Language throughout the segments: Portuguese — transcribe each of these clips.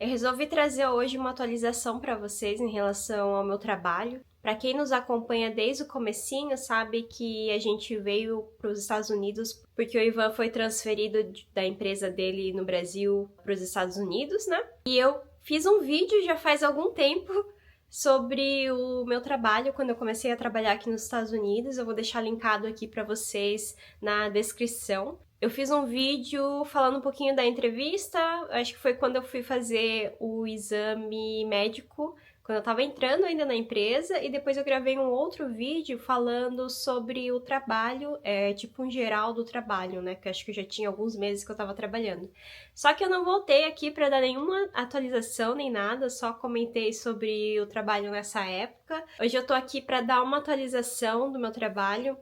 Eu resolvi trazer hoje uma atualização para vocês em relação ao meu trabalho. Para quem nos acompanha desde o comecinho, sabe que a gente veio para os Estados Unidos porque o Ivan foi transferido da empresa dele no Brasil para os Estados Unidos, né? E eu fiz um vídeo já faz algum tempo sobre o meu trabalho quando eu comecei a trabalhar aqui nos Estados Unidos. Eu vou deixar linkado aqui para vocês na descrição. Eu fiz um vídeo falando um pouquinho da entrevista, acho que foi quando eu fui fazer o exame médico, quando eu tava entrando ainda na empresa, e depois eu gravei um outro vídeo falando sobre o trabalho, tipo um geral do trabalho, né, que acho que já tinha alguns meses que eu tava trabalhando. Só que eu não voltei aqui para dar nenhuma atualização nem nada, só comentei sobre o trabalho nessa época. Hoje eu tô aqui para dar uma atualização do meu trabalho.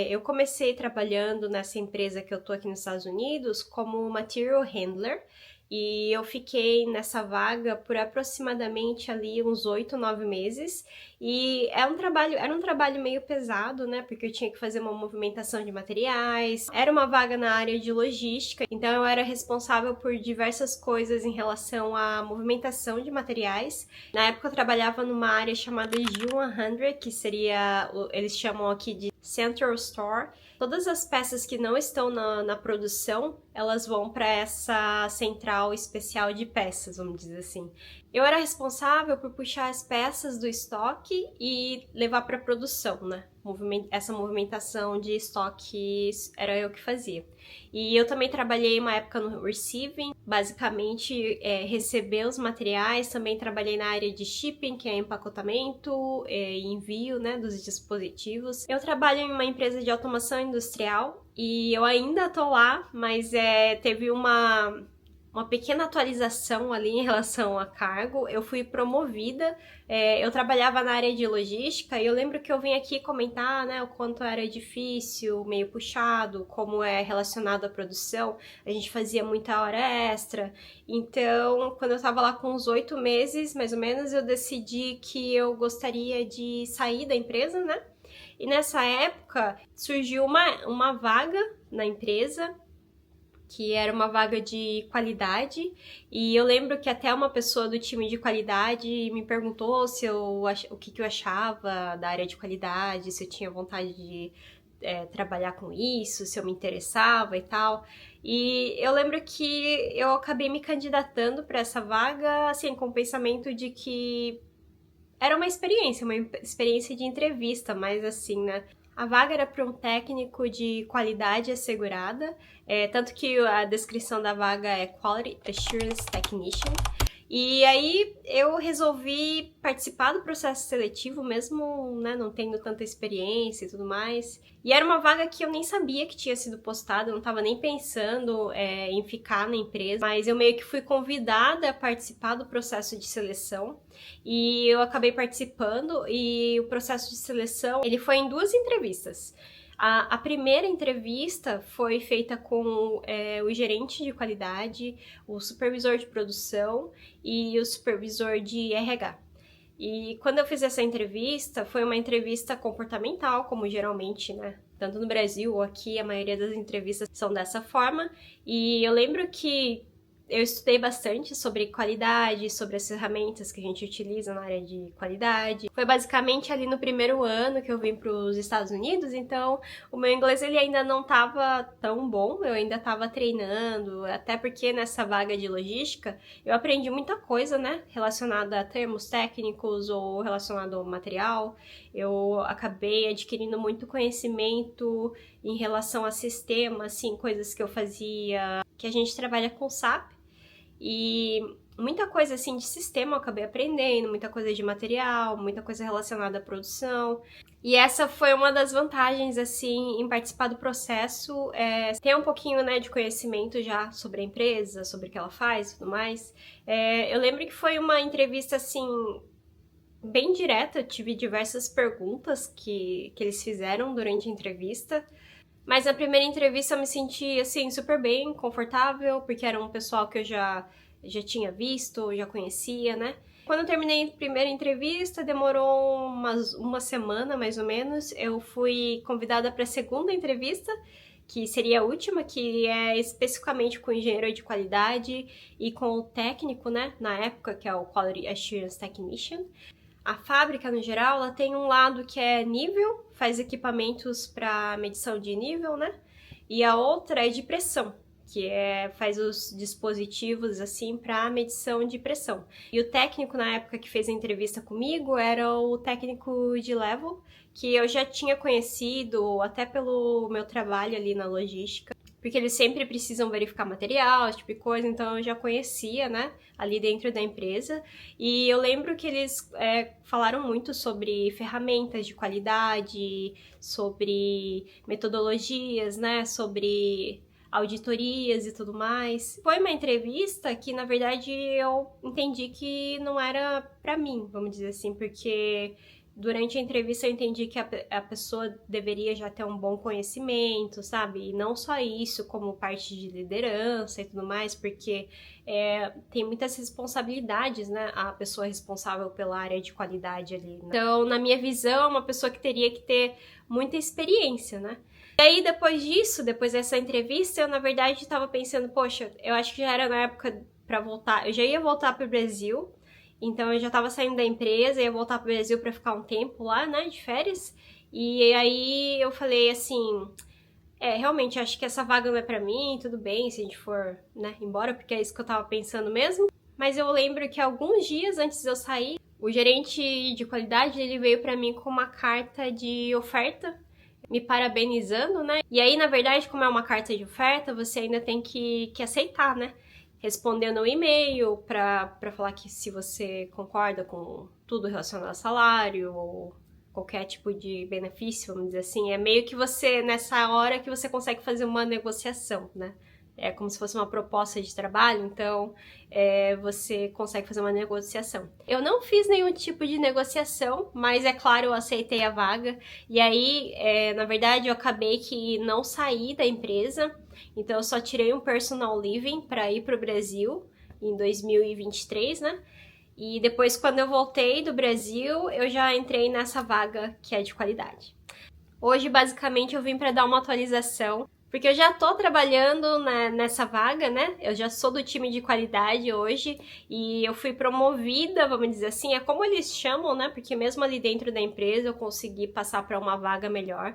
Eu comecei trabalhando nessa empresa que eu tô aqui nos Estados Unidos como Material Handler e eu fiquei nessa vaga por aproximadamente ali uns 8, 9 meses e era um trabalho meio pesado, né, porque eu tinha que fazer uma movimentação de materiais, era uma vaga na área de logística, então eu era responsável por diversas coisas em relação à movimentação de materiais. Na época eu trabalhava numa área chamada G100, que seria, eles chamam aqui de Central Store. Todas as peças que não estão na produção, elas vão para essa central especial de peças, vamos dizer assim. Eu era responsável por puxar as peças do estoque e levar para produção, né? Essa movimentação de estoque era eu que fazia. E eu também trabalhei uma época no receiving, basicamente receber os materiais, também trabalhei na área de shipping, que é empacotamento e envio, né, dos dispositivos. Eu trabalho em uma empresa de automação industrial e eu ainda tô lá, mas teve uma pequena atualização ali em relação a cargo. Eu fui promovida, eu trabalhava na área de logística e eu lembro que eu vim aqui comentar, né, o quanto era difícil, meio puxado, como é relacionado à produção. A gente fazia muita hora extra. Então, quando eu tava lá com uns 8 meses, mais ou menos, eu decidi que eu gostaria de sair da empresa, né? E nessa época surgiu uma vaga na empresa, que era uma vaga de qualidade, e eu lembro que até uma pessoa do time de qualidade me perguntou se o que eu achava da área de qualidade, se eu tinha vontade de trabalhar com isso, se eu me interessava e tal. E eu lembro que eu acabei me candidatando para essa vaga, assim, com o pensamento de que era uma experiência de entrevista, mas assim, né? A vaga era para um técnico de qualidade assegurada, tanto que a descrição da vaga é Quality Assurance Technician. E aí eu resolvi participar do processo seletivo, mesmo, né, não tendo tanta experiência e tudo mais. E era uma vaga que eu nem sabia que tinha sido postada, eu não estava nem pensando em ficar na empresa, mas eu meio que fui convidada a participar do processo de seleção. E eu acabei participando e o processo de seleção, ele foi em 2 entrevistas. A primeira entrevista foi feita com o gerente de qualidade, o supervisor de produção e o supervisor de RH. E quando eu fiz essa entrevista, foi uma entrevista comportamental, como geralmente, né? Tanto no Brasil ou aqui, a maioria das entrevistas são dessa forma. E eu lembro que eu estudei bastante sobre qualidade, sobre as ferramentas que a gente utiliza na área de qualidade. Foi basicamente ali no primeiro ano que eu vim para os Estados Unidos, então o meu inglês ele ainda não estava tão bom, eu ainda estava treinando, até porque nessa vaga de logística eu aprendi muita coisa, né, relacionada a termos técnicos ou relacionado ao material. Eu acabei adquirindo muito conhecimento em relação a sistema, assim, coisas que eu fazia, que a gente trabalha com SAP. E muita coisa assim de sistema eu acabei aprendendo, muita coisa de material, muita coisa relacionada à produção. E essa foi uma das vantagens, assim, em participar do processo, ter um pouquinho, né, de conhecimento já sobre a empresa, sobre o que ela faz e tudo mais. Eu lembro que foi uma entrevista, assim, bem direta, eu tive diversas perguntas que eles fizeram durante a entrevista. Mas na primeira entrevista eu me senti, assim, super bem, confortável, porque era um pessoal que eu já tinha visto, já conhecia, né? Quando eu terminei a primeira entrevista, demorou uma semana, mais ou menos, eu fui convidada para a segunda entrevista, que seria a última, que é especificamente com o engenheiro de qualidade e com o técnico, né, na época, que é o Quality Assurance Technician. A fábrica, no geral, ela tem um lado que é nível, faz equipamentos para medição de nível, né? E a outra é de pressão, que faz os dispositivos assim para medição de pressão. E o técnico na época que fez a entrevista comigo era o técnico de level, que eu já tinha conhecido até pelo meu trabalho ali na logística, porque eles sempre precisam verificar material, esse tipo de coisa, então eu já conhecia, né, ali dentro da empresa. E eu lembro que eles falaram muito sobre ferramentas de qualidade, sobre metodologias, né, sobre auditorias e tudo mais. Foi uma entrevista que, na verdade, eu entendi que não era pra mim, vamos dizer assim, porque durante a entrevista eu entendi que a pessoa deveria já ter um bom conhecimento, sabe? E não só isso, como parte de liderança e tudo mais, porque tem muitas responsabilidades, né? A pessoa responsável pela área de qualidade ali, né? Então, na minha visão, é uma pessoa que teria que ter muita experiência, né? E aí, depois disso, depois dessa entrevista, eu, na verdade, estava pensando, poxa, eu acho que já era na época pra voltar, eu já ia voltar pro Brasil, então eu já tava saindo da empresa, ia voltar pro Brasil pra ficar um tempo lá, né, de férias, e aí eu falei assim, realmente, acho que essa vaga não é pra mim, tudo bem se a gente for, né, embora, porque é isso que eu tava pensando mesmo, mas eu lembro que alguns dias antes de eu sair, o gerente de qualidade, ele veio pra mim com uma carta de oferta, me parabenizando, né? E aí, na verdade, como é uma carta de oferta, você ainda tem que aceitar, né? Respondendo o e-mail pra falar que se você concorda com tudo relacionado a salário ou qualquer tipo de benefício, vamos dizer assim. É meio que você, nessa hora, que você consegue fazer uma negociação, né? É como se fosse uma proposta de trabalho, então você consegue fazer uma negociação. Eu não fiz nenhum tipo de negociação, mas é claro, eu aceitei a vaga. E aí, na verdade, eu acabei que não saí da empresa, então eu só tirei um personal leaving para ir para o Brasil em 2023, né? E depois, quando eu voltei do Brasil, eu já entrei nessa vaga que é de qualidade. Hoje, basicamente, eu vim para dar uma atualização, porque eu já tô trabalhando nessa vaga, né? Eu já sou do time de qualidade hoje e eu fui promovida, vamos dizer assim, é como eles chamam, né? Porque mesmo ali dentro da empresa eu consegui passar para uma vaga melhor.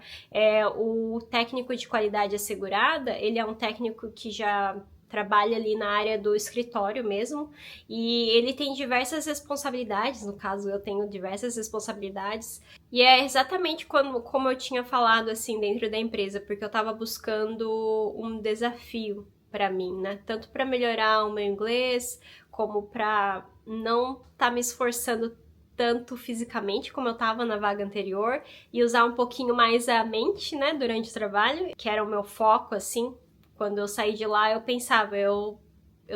O técnico de qualidade assegurada, ele é um técnico que já trabalha ali na área do escritório mesmo, e ele tem diversas responsabilidades, no caso eu tenho diversas responsabilidades, e é exatamente como eu tinha falado assim dentro da empresa, porque eu tava buscando um desafio para mim, né? Tanto para melhorar o meu inglês, como para não estar me esforçando tanto fisicamente como eu tava na vaga anterior, e usar um pouquinho mais a mente, né, durante o trabalho, que era o meu foco, assim. Quando eu saí de lá, eu pensava, eu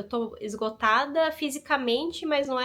tô esgotada fisicamente, mas não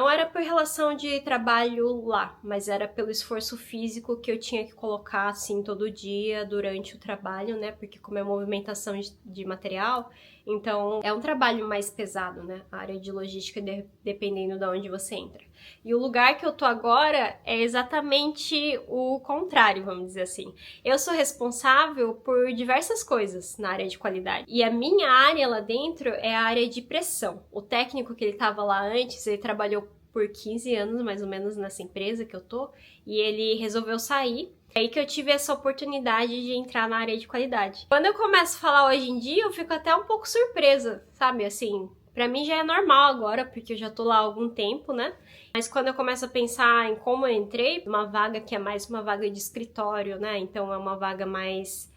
era por relação de trabalho lá, mas era pelo esforço físico que eu tinha que colocar, assim, todo dia durante o trabalho, né? Porque como é movimentação de material, então é um trabalho mais pesado, né? A área de logística, dependendo de onde você entra. E o lugar que eu tô agora é exatamente o contrário, vamos dizer assim. Eu sou responsável por diversas coisas na área de qualidade. E a minha área lá dentro é a área de pressão. O técnico que ele estava lá antes, ele trabalhou por 15 anos, mais ou menos, nessa empresa que eu tô, e ele resolveu sair. É aí que eu tive essa oportunidade de entrar na área de qualidade. Quando eu começo a falar hoje em dia, eu fico até um pouco surpresa, sabe? Assim, pra mim já é normal agora, porque eu já tô lá há algum tempo, né? Mas quando eu começo a pensar em como eu entrei, uma vaga que é mais uma vaga de escritório, né? Então é uma vaga mais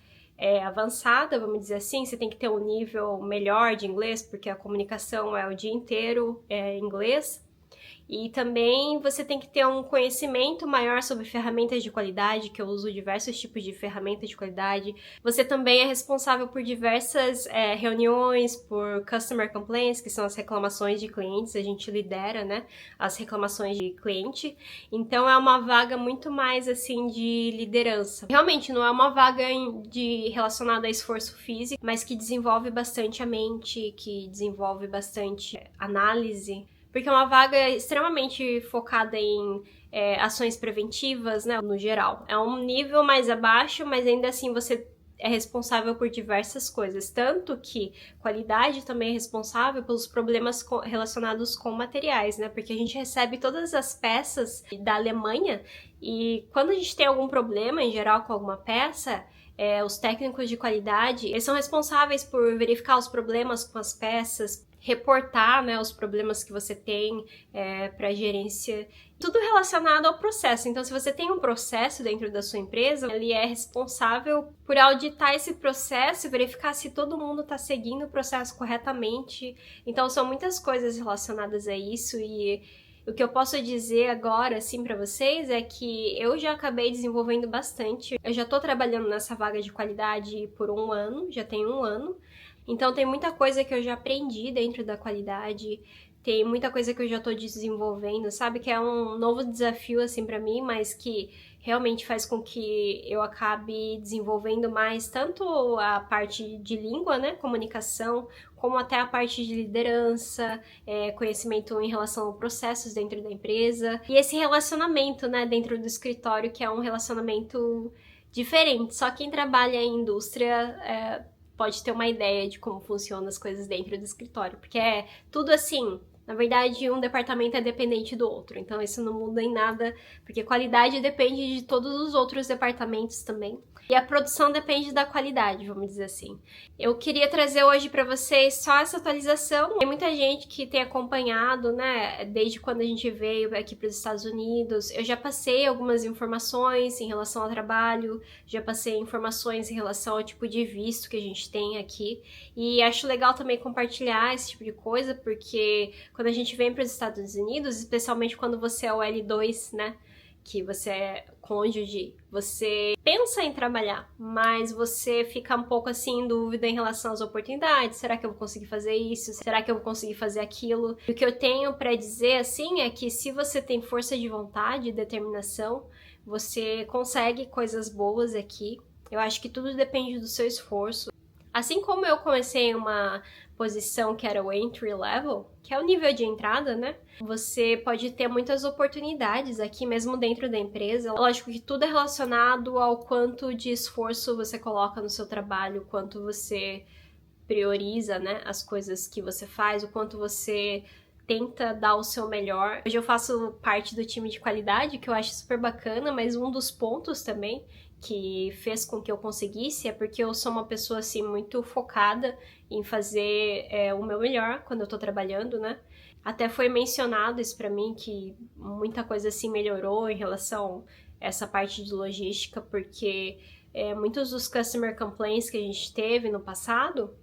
avançada, vamos dizer assim. Você tem que ter um nível melhor de inglês, porque a comunicação é o dia inteiro em inglês. E também você tem que ter um conhecimento maior sobre ferramentas de qualidade, que eu uso diversos tipos de ferramentas de qualidade. Você também é responsável por diversas reuniões, por customer complaints, que são as reclamações de clientes. A gente lidera, né, as reclamações de cliente. Então é uma vaga muito mais assim de liderança. Realmente não é uma vaga relacionada a esforço físico, mas que desenvolve bastante a mente, que desenvolve bastante análise. Porque é uma vaga extremamente focada em ações preventivas, né, no geral. É um nível mais abaixo, mas ainda assim você é responsável por diversas coisas, tanto que qualidade também é responsável pelos problemas relacionados com materiais, né? Porque a gente recebe todas as peças da Alemanha e quando a gente tem algum problema, em geral, com alguma peça, os técnicos de qualidade, eles são responsáveis por verificar os problemas com as peças, reportar, né, os problemas que você tem para a gerência, tudo relacionado ao processo. Então, se você tem um processo dentro da sua empresa, ele é responsável por auditar esse processo e verificar se todo mundo está seguindo o processo corretamente. Então, são muitas coisas relacionadas a isso e o que eu posso dizer agora, assim, pra vocês é que eu já acabei desenvolvendo bastante. Eu já tô trabalhando nessa vaga de qualidade por 1 ano, já tem 1 ano. Então tem muita coisa que eu já aprendi dentro da qualidade, tem muita coisa que eu já tô desenvolvendo, sabe? Que é um novo desafio, assim, pra mim, mas que realmente faz com que eu acabe desenvolvendo mais tanto a parte de língua, né, comunicação, como até a parte de liderança, conhecimento em relação a processos dentro da empresa e esse relacionamento, né, dentro do escritório, que é um relacionamento diferente. Só quem trabalha em indústria pode ter uma ideia de como funcionam as coisas dentro do escritório, porque é tudo assim. Na verdade, um departamento é dependente do outro, então isso não muda em nada, porque qualidade depende de todos os outros departamentos também. E a produção depende da qualidade, vamos dizer assim. Eu queria trazer hoje para vocês só essa atualização. Tem muita gente que tem acompanhado, né, desde quando a gente veio aqui para os Estados Unidos. Eu já passei algumas informações em relação ao trabalho, já passei informações em relação ao tipo de visto que a gente tem aqui. E acho legal também compartilhar esse tipo de coisa, porque quando a gente vem para os Estados Unidos, especialmente quando você é o L2, né, que você é cônjuge, você pensa em trabalhar, mas você fica um pouco assim em dúvida em relação às oportunidades. Será que eu vou conseguir fazer isso? Será que eu vou conseguir fazer aquilo? E o que eu tenho para dizer assim é que se você tem força de vontade e determinação, você consegue coisas boas aqui. Eu acho que tudo depende do seu esforço. Assim como eu comecei uma posição que era o entry level, que é o nível de entrada, né? Você pode ter muitas oportunidades aqui mesmo dentro da empresa. Lógico que tudo é relacionado ao quanto de esforço você coloca no seu trabalho, quanto você prioriza, né, as coisas que você faz, o quanto você tenta dar o seu melhor. Hoje eu faço parte do time de qualidade, que eu acho super bacana, mas um dos pontos também que fez com que eu conseguisse é porque eu sou uma pessoa, assim, muito focada em fazer o meu melhor quando eu tô trabalhando, né? Até foi mencionado isso pra mim, que muita coisa, assim, melhorou em relação a essa parte de logística, porque muitos dos customer complaints que a gente teve no passado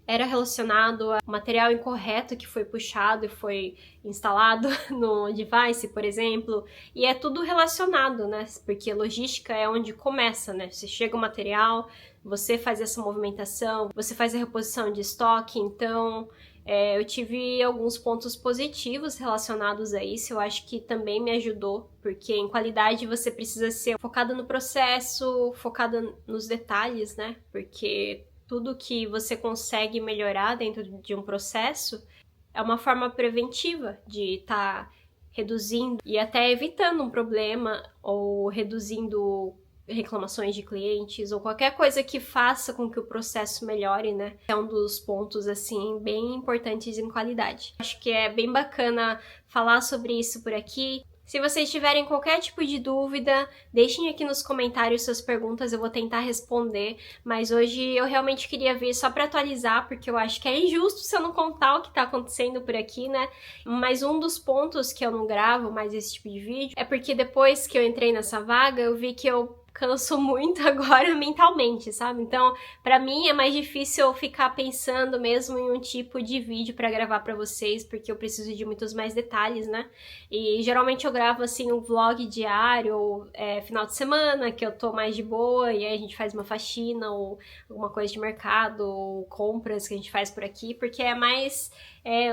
era relacionado a material incorreto que foi puxado e foi instalado no device, por exemplo, e é tudo relacionado, né? Porque logística é onde começa, né? Você chega o material, você faz essa movimentação, você faz a reposição de estoque, então eu tive alguns pontos positivos relacionados a isso, eu acho que também me ajudou, porque em qualidade você precisa ser focada no processo, focada nos detalhes, né? Porque tudo que você consegue melhorar dentro de um processo é uma forma preventiva de estar reduzindo e até evitando um problema ou reduzindo reclamações de clientes ou qualquer coisa que faça com que o processo melhore, né? É um dos pontos, assim, bem importantes em qualidade. Acho que é bem bacana falar sobre isso por aqui. Se vocês tiverem qualquer tipo de dúvida, deixem aqui nos comentários suas perguntas, eu vou tentar responder, mas hoje eu realmente queria vir só para atualizar, porque eu acho que é injusto se eu não contar o que tá acontecendo por aqui, né? Mas um dos pontos que eu não gravo mais esse tipo de vídeo é porque depois que eu entrei nessa vaga, eu vi que eu canso muito agora mentalmente, sabe? Então, pra mim é mais difícil eu ficar pensando mesmo em um tipo de vídeo pra gravar pra vocês, porque eu preciso de muitos mais detalhes, né? E geralmente eu gravo assim um vlog diário, ou final de semana, que eu tô mais de boa, e aí a gente faz uma faxina, ou alguma coisa de mercado, ou compras que a gente faz por aqui, porque é mais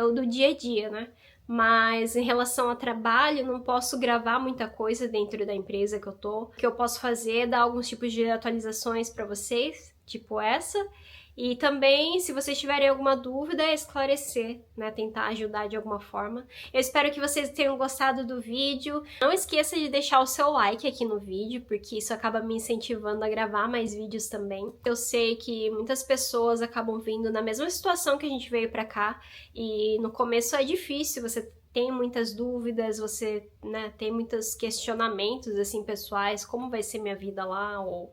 o do dia a dia, né? Mas em relação ao trabalho, não posso gravar muita coisa dentro da empresa que eu tô. O que eu posso fazer é dar alguns tipos de atualizações para vocês, tipo essa, E também, se vocês tiverem alguma dúvida, esclarecer, né? Tentar ajudar de alguma forma. Eu espero que vocês tenham gostado do vídeo. Não esqueça de deixar o seu like aqui no vídeo, porque isso acaba me incentivando a gravar mais vídeos também. Eu sei que muitas pessoas acabam vindo na mesma situação que a gente veio pra cá, e no começo é difícil, você tem muitas dúvidas, você, né, tem muitos questionamentos, assim, pessoais, como vai ser minha vida lá, ou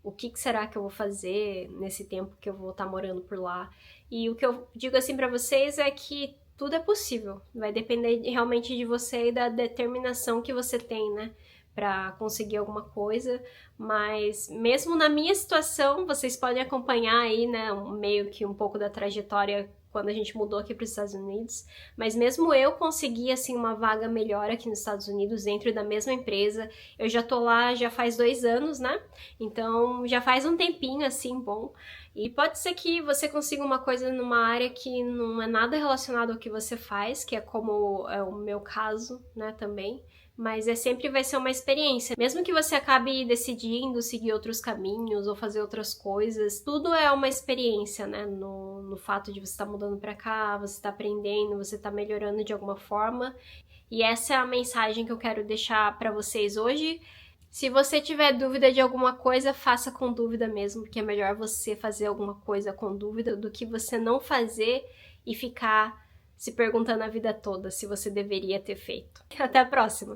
o que será que eu vou fazer nesse tempo que eu vou estar morando por lá. E o que eu digo assim pra vocês é que tudo é possível. Vai depender realmente de você e da determinação que você tem, né? Pra conseguir alguma coisa. Mas mesmo na minha situação, vocês podem acompanhar aí, né? Meio que um pouco da trajetória quando a gente mudou aqui para os Estados Unidos, mas mesmo eu consegui, assim, uma vaga melhor aqui nos Estados Unidos, dentro da mesma empresa. Eu já tô lá já faz 2 anos, né? Então já faz um tempinho, assim, bom. E pode ser que você consiga uma coisa numa área que não é nada relacionado ao que você faz, que é como é o meu caso, né, também. Mas sempre vai ser uma experiência. Mesmo que você acabe decidindo seguir outros caminhos ou fazer outras coisas, tudo é uma experiência, né? No fato de você estar mudando pra cá, você estar aprendendo, você estar melhorando de alguma forma. E essa é a mensagem que eu quero deixar pra vocês hoje. Se você tiver dúvida de alguma coisa, faça com dúvida mesmo, porque é melhor você fazer alguma coisa com dúvida do que você não fazer e ficar se perguntando a vida toda se você deveria ter feito. Até a próxima!